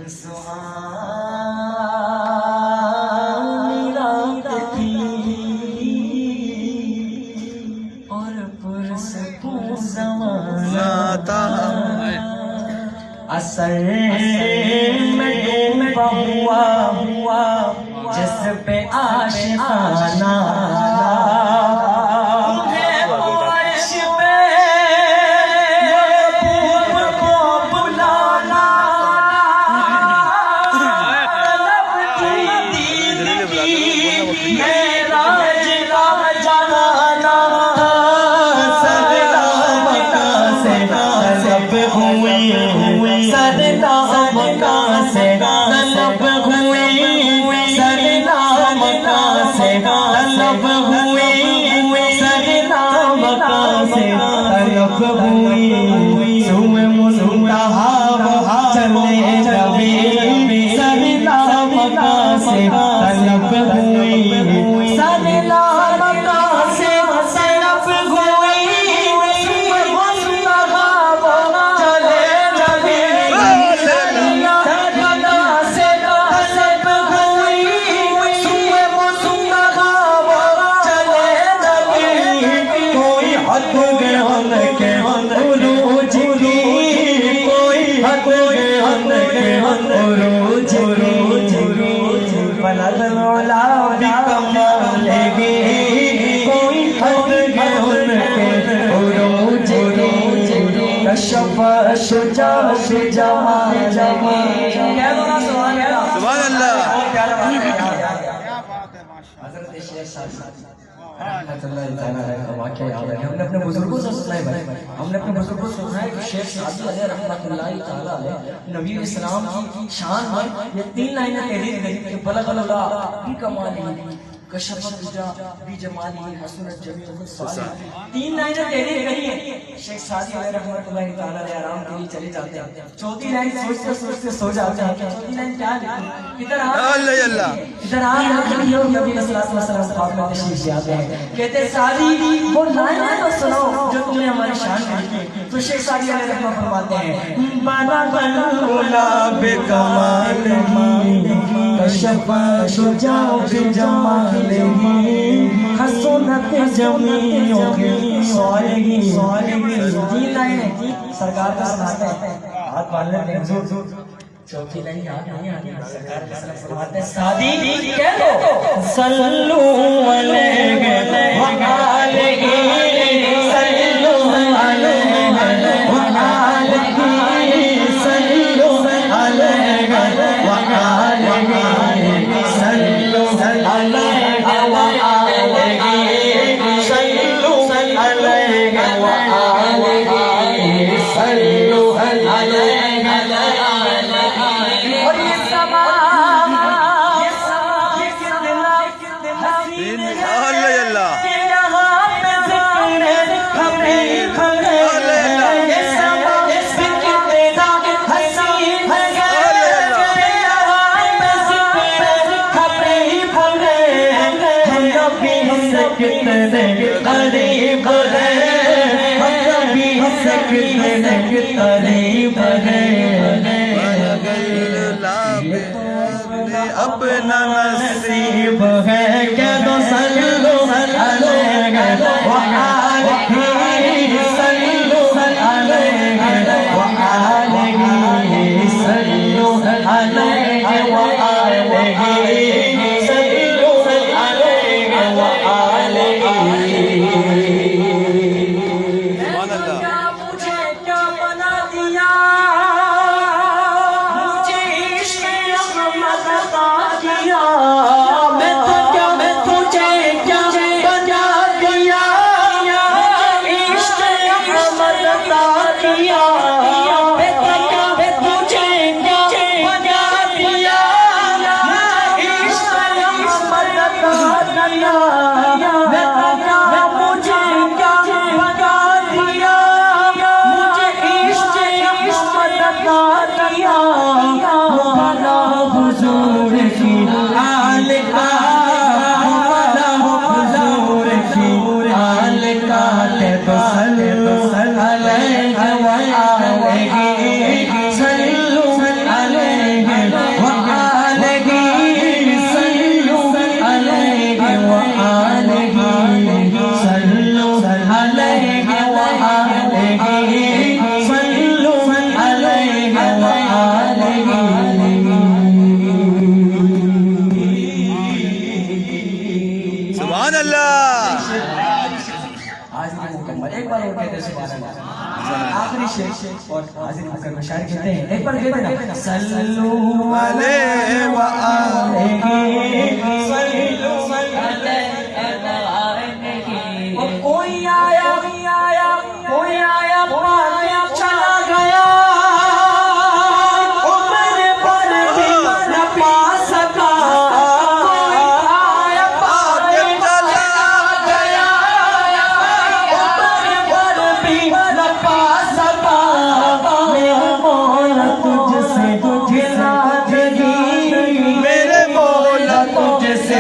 سہانی رات تھی اور پرسکون زمانہ تھا، اثر میں ڈوبا ہوا جس پہ عاشقانہ سبحان اللہ۔ ہم نے اپنے بزرگوں سے سنا ہے بھائی، ہم نے اپنے بزرگوں سے سنا ہے کہ شیخ سعدی علیہ رحمۃ اللہ تعالیٰ علیہ نبی اسلام کی شان میں یہ 3 لائنیں تحریر کری کہ بلغ اللہ بکمالہ کشف الدجا بجمالہ حسنت جمیع الصالح، 3 لائنیں تحریر کری ہیں۔ شیخ سعدی علیہ رحمۃ اللہ تعالیٰ علیہ آرام کے لیے چلے جاتے ہیں، چوتھی لائن سوچتے سوچتے سو جاتے ہیں کہ چوتھی لائن کیا لکھی، ادھر اللہ اللہ ادھر آج نبی علیہ السلام خواب میں تشریف لے آتے ہیں، کہتے ہیں سعدی وہ لائنیں تو سنو جو تم نے ہماری شان میں لکھی۔ تو شیخ سعدی علیہ رحمۃ فرماتے ہیں بلغ العلا بکمالہ کشف الدجا بجمالہ حسنت جمیع الصالح۔ 3 لائنیں سرکار کا سناتے ہیں، ہاتھ باندھنے میں حضور، چوتھی لائن یاد نہیں آتی، سرکار کا سلام فرماتے ہیں سعدی کہہ دو صلو علیہ وآلہ، صلو علیہ وآلہ، صلو علیہ وآلہ، صلو علیہ وآلہ، صلو علیہ وآلہ، صلو علیہ۔ اپنا نصیب ہے کہہ دو صلو علیہ وآلہ، صلو علیہ وآلہ، صلو علیہ وآلہ، صلو علیہ وآلہ۔ مجھے کیا بنا دیا، مجھے عشق احمد عطا کیا، میں تو کیا تجھے کیا بنا دیا، عشق احمد عطا کیا، میں تو کیا تجھے کیا بنا دیا، عشق احمد عطا کیا، میں تو کیا مجھے کیا بنا دیا، مجھے عشق احمد عطا کیا، بھلا حضور کی آل کا، بھلا حضور کی آل کا، تو صلو علیہ وآلہ، صلو علیہ سبحان اللہ حاضری مکمل ایک بار اور کہتے ہیں سبحان اللہ آخری شیخ اور حاضری مکمل شاعر کہتے ہیں ایک بار کہتے ہیں صلو علیہ وآلہ کوئی آیا پاک چلا گیا عمر پر بھی نہ پا سکا کوئی آیا پاک چلا گیا عمر پر بھی نہ پا سکا میرے مولا تجھ سے گھنا دلی میرے مولا تجھ سے